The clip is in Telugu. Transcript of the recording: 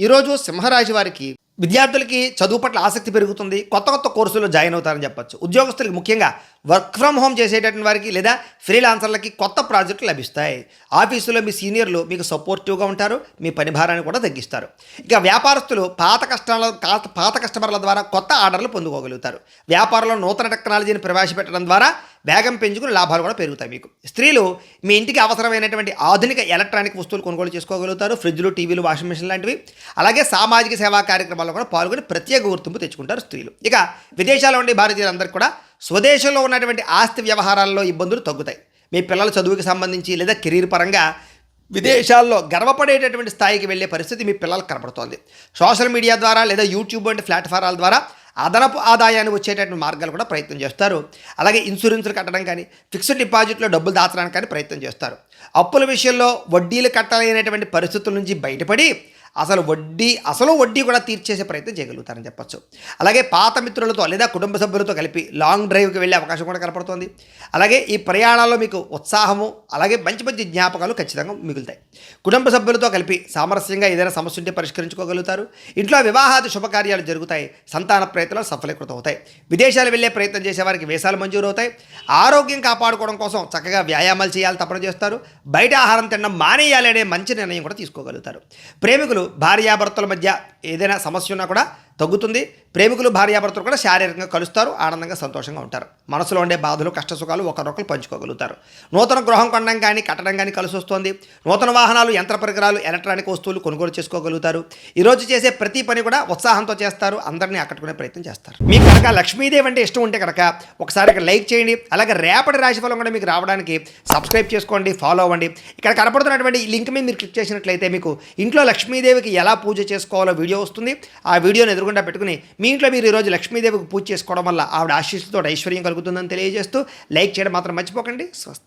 ఈరోజు సింహరాశి వారికి విద్యార్థులకి చదువు పట్ల ఆసక్తి పెరుగుతుంది. కొత్త కొత్త కోర్సుల్లో జాయిన్ అవుతారని చెప్పొచ్చు. ఉద్యోగస్తులకి ముఖ్యంగా వర్క్ ఫ్రమ్ హోమ్ చేసేటటువంటి వారికి లేదా ఫ్రీలాన్సర్లకి కొత్త ప్రాజెక్టులు లభిస్తాయి. ఆఫీసులో మీ సీనియర్లు మీకు సపోర్టివ్గా ఉంటారు. మీ పని భారాన్ని కూడా తగ్గిస్తారు. ఇక వ్యాపారస్తులు పాత కస్టమర్ల ద్వారా కొత్త ఆర్డర్లు పొందుకోగలుగుతారు. వ్యాపారంలో నూతన టెక్నాలజీని ప్రవేశపెట్టడం ద్వారా వేగం పెంచుకుని లాభాలు కూడా పెరుగుతాయి మీకు. స్త్రీలు మీ ఇంటికి అవసరమైనటువంటి ఆధునిక ఎలక్ట్రానిక్ వస్తువులు కొనుగోలు చేసుకోగలుగుతారు. ఫ్రిడ్జ్లు, టీవీలు, వాషింగ్ మిషన్ లాంటివి. అలాగే సామాజిక సేవా కార్యక్రమాల్లో కూడా పాల్గొని ప్రత్యేక గుర్తింపు తెచ్చుకుంటారు స్త్రీలు. ఇక విదేశాల్లో ఉండే భారతీయులందరికీ కూడా స్వదేశంలో ఉన్నటువంటి ఆస్తి వ్యవహారాల్లో ఇబ్బందులు తగ్గుతాయి. మీ పిల్లల చదువుకి సంబంధించి లేదా కెరీర్ పరంగా విదేశాల్లో గర్వపడేటటువంటి స్థాయికి వెళ్ళే పరిస్థితి మీ పిల్లలకు కనపడుతోంది. సోషల్ మీడియా ద్వారా లేదా యూట్యూబ్ వంటి ప్లాట్ఫారాల ద్వారా అదనపు ఆదాయాన్ని వచ్చేటటువంటి మార్గాలు కూడా ప్రయత్నం చేస్తారు. అలాగే ఇన్సూరెన్సులు కట్టడం కానీ, ఫిక్స్డ్ డిపాజిట్లో డబ్బులు దాచడానికి కానీ ప్రయత్నం చేస్తారు. అప్పుల విషయంలో వడ్డీలు కట్టలేనటువంటి పరిస్థితుల నుంచి బయటపడి అసలు వడ్డీ కూడా తీర్చేసే ప్రయత్నం చేయగలుగుతారని చెప్పొచ్చు. అలాగే పాత మిత్రులతో లేదా కుటుంబ సభ్యులతో కలిపి లాంగ్ డ్రైవ్కి వెళ్ళే అవకాశం కూడా కనపడుతోంది. అలాగే ఈ ప్రయాణాల్లో మీకు ఉత్సాహము, అలాగే మంచి మంచి జ్ఞాపకాలు ఖచ్చితంగా మిగులుతాయి. కుటుంబ సభ్యులతో కలిపి సామరస్యంగా ఏదైనా సమస్య ఉంటే పరిష్కరించుకోగలుగుతారు. ఇంట్లో వివాహాది శుభకార్యాలు జరుగుతాయి. సంతాన ప్రయత్నాలు సఫలీకృతం అవుతాయి. విదేశాలు వెళ్ళే ప్రయత్నం చేసేవారికి వీసాలు మంజూరు అవుతాయి. ఆరోగ్యం కాపాడుకోవడం కోసం చక్కగా వ్యాయామాలు చేయాలి తప్పన చేస్తారు. బయట ఆహారం తినడం మానేయాలి అనే మంచి నిర్ణయం కూడా తీసుకోగలుగుతారు. ప్రేమికులు భార్యాభర్తల మధ్య ఏదైనా సమస్య ఉన్నా కూడా తగ్గుతుంది. ప్రేమికులు భార్యాభర్తలు కూడా శారీరకంగా కలుస్తారు, ఆనందంగా సంతోషంగా ఉంటారు. మనసులో ఉండే బాధలు, కష్టసుఖాలు ఒకరొకరు పంచుకోగలుగుతారు. నూతన గృహం కొనడం కానీ కట్టడం కానీ కలిసి వస్తుంది. నూతన వాహనాలు, యంత్ర పరికరాలు, ఎలక్ట్రానిక్ వస్తువులు కొనుగోలు చేసుకోగలుగుతారు. ఈరోజు చేసే ప్రతి పని కూడా ఉత్సాహంతో చేస్తారు. అందరినీ ఆకట్టుకునే ప్రయత్నం చేస్తారు. మీకు కనుక లక్ష్మీదేవి అంటే ఇష్టం ఉంటే కనుక ఒకసారి ఇక్కడ లైక్ చేయండి. అలాగే రేపటి రాశిఫలం కూడా మీకు రావడానికి సబ్స్క్రైబ్ చేసుకోండి, ఫాలో అవ్వండి. ఇక్కడ కనపడుతున్నటువంటి ఈ లింక్ మీద మీరు క్లిక్ చేసినట్లయితే మీకు ఇంట్లో లక్ష్మీదేవికి ఎలా పూజ చేసుకోవాలో వీడియో వస్తుంది. ఆ వీడియోని ఎదురుగుండా పెట్టుకుని మీ ఇంట్లో మీరు ఈరోజు లక్ష్మీదేవికి పూజ చేసుకోవడం వల్ల ఆవిడ ఆశీస్సుతో ఐశ్వర్యం కలుగుతుందని తెలియజేస్తూ లైక్ చేయడం మాత్రం మర్చిపోకండి. స్వస్తి.